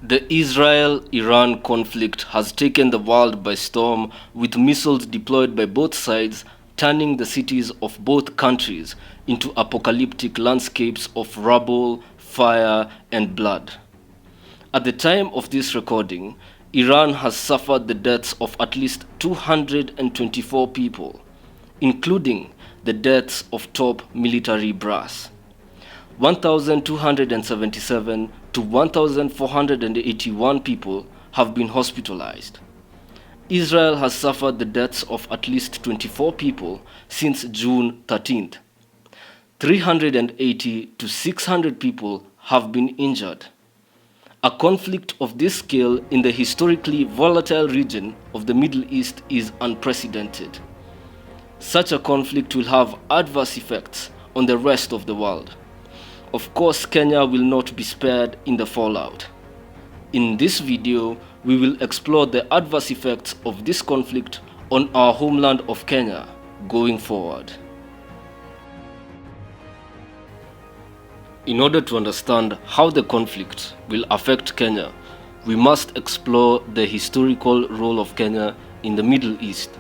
The Israel-Iran conflict has taken the world by storm, with missiles deployed by both sides, turning the cities of both countries into apocalyptic landscapes of rubble, fire, and blood. At the time of this recording, Iran has suffered the deaths of at least 224 people, including the deaths of top military brass. 1,277 to 1,481 people have been hospitalized. Israel has suffered the deaths of at least 24 people since June 13th. 380 to 600 people have been injured. A conflict of this scale in the historically volatile region of the Middle East is unprecedented. Such a conflict will have adverse effects on the rest of the world. Of course, Kenya will not be spared in the fallout. In this video, we will explore the adverse effects of this conflict on our homeland of Kenya going forward. In order to understand how the conflict will affect Kenya, we must explore the historical role of Kenya in the Middle East.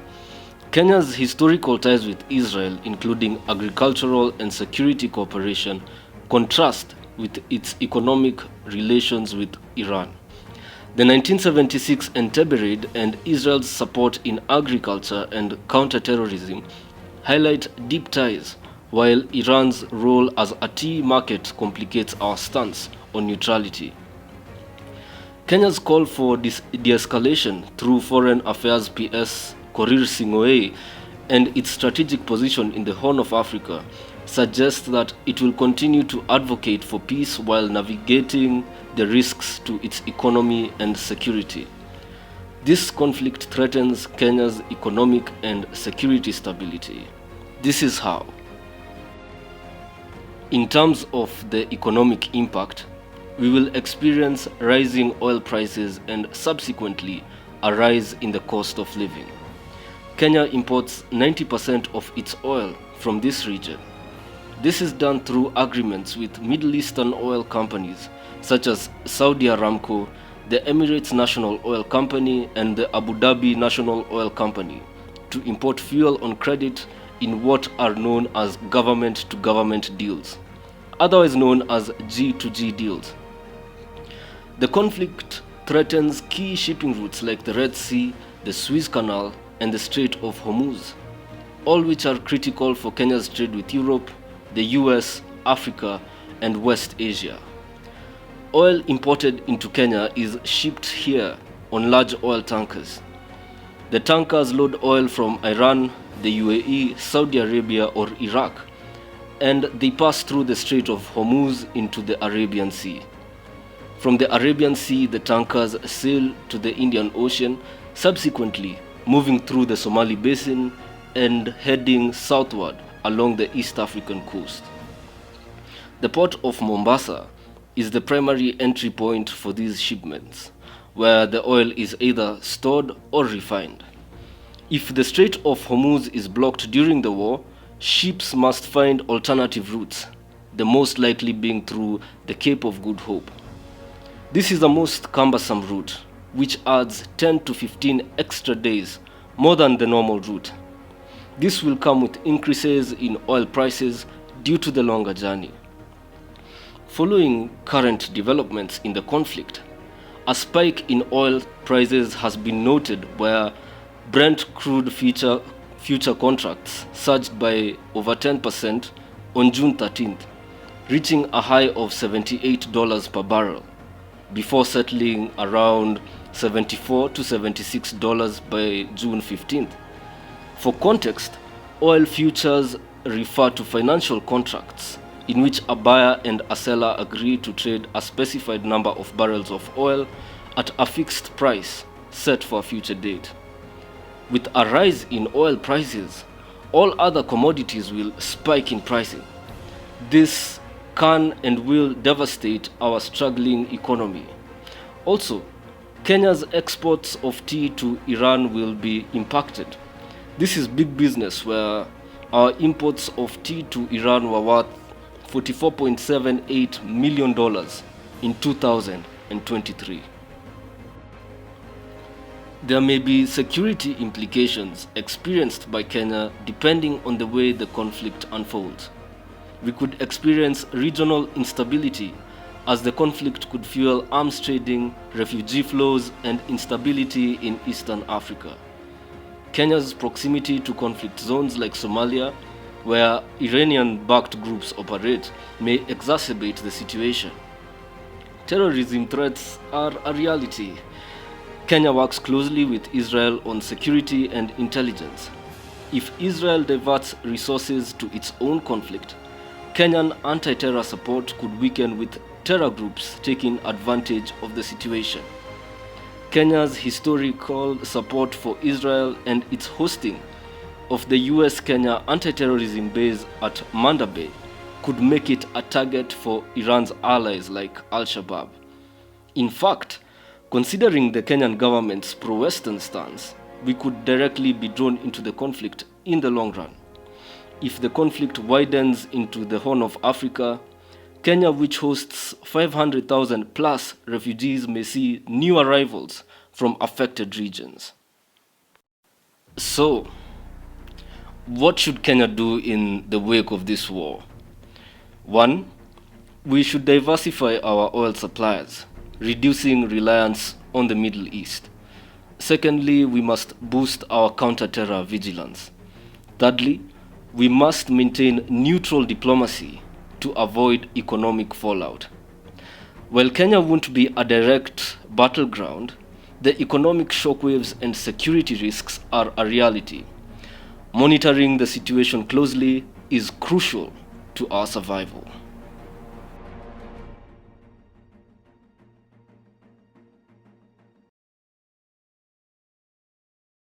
Kenya's historical ties with Israel, including agricultural and security cooperation, contrast with its economic relations with Iran. The 1976 Entebbe raid and Israel's support in agriculture and counter-terrorism highlight deep ties, while Iran's role as a tea market complicates our stance on neutrality. Kenya's call for de-escalation through Foreign Affairs PS Korir Sing'oei and its strategic position in the Horn of Africa suggests that it will continue to advocate for peace while navigating the risks to its economy and security. This conflict threatens Kenya's economic and security stability. This is how. In terms of the economic impact, we will experience rising oil prices and subsequently a rise in the cost of living. Kenya imports 90% of its oil from this region. This is done through agreements with Middle Eastern oil companies such as Saudi Aramco, the Emirates National Oil Company, and the Abu Dhabi National Oil Company to import fuel on credit in what are known as government-to-government deals, otherwise known as G2G deals. The conflict threatens key shipping routes like the Red Sea, the Suez Canal, and the Strait of Hormuz, all which are critical for Kenya's trade with Europe, the US, Africa, and West Asia. Oil imported into Kenya is shipped here on large oil tankers. The tankers load oil from Iran, the UAE, Saudi Arabia, or Iraq, and they pass through the Strait of Hormuz into the Arabian Sea. From the Arabian Sea, the tankers sail to the Indian Ocean, subsequently moving through the Somali Basin and heading southward along the East African coast. The port of Mombasa is the primary entry point for these shipments, where the oil is either stored or refined. If the Strait of Hormuz is blocked during the war, ships must find alternative routes, the most likely being through the Cape of Good Hope. This is the most cumbersome route, which adds 10 to 15 extra days more than the normal route. This will come with increases in oil prices due to the longer journey. Following current developments in the conflict, a spike in oil prices has been noted where Brent crude future contracts surged by over 10% on June 13th, reaching a high of $78 per barrel, before settling around $74 to $76 by June 15th. For context, oil futures refer to financial contracts in which a buyer and a seller agree to trade a specified number of barrels of oil at a fixed price set for a future date. With a rise in oil prices, all other commodities will spike in pricing. This can and will devastate our struggling economy. Also, Kenya's exports of tea to Iran will be impacted. This is big business where our imports of tea to Iran were worth $44.78 million in 2023. There may be security implications experienced by Kenya depending on the way the conflict unfolds. We could experience regional instability as the conflict could fuel arms trading, refugee flows, and instability in Eastern Africa. Kenya's proximity to conflict zones like Somalia, where Iranian-backed groups operate, may exacerbate the situation. Terrorism threats are a reality. Kenya works closely with Israel on security and intelligence. If Israel diverts resources to its own conflict, Kenyan anti-terror support could weaken with terror groups taking advantage of the situation. Kenya's historical support for Israel and its hosting of the US-Kenya anti-terrorism base at Manda Bay could make it a target for Iran's allies like Al-Shabaab. In fact, considering the Kenyan government's pro-Western stance, we could directly be drawn into the conflict in the long run. If the conflict widens into the Horn of Africa, Kenya, which hosts 500,000 plus refugees, may see new arrivals from affected regions. So, what should Kenya do in the wake of this war? 1. We should diversify our oil supplies, reducing reliance on the Middle East. Secondly, we must boost our counter-terror vigilance. Thirdly, we must maintain neutral diplomacy to avoid economic fallout. While Kenya won't be a direct battleground, the economic shockwaves and security risks are a reality. Monitoring the situation closely is crucial to our survival.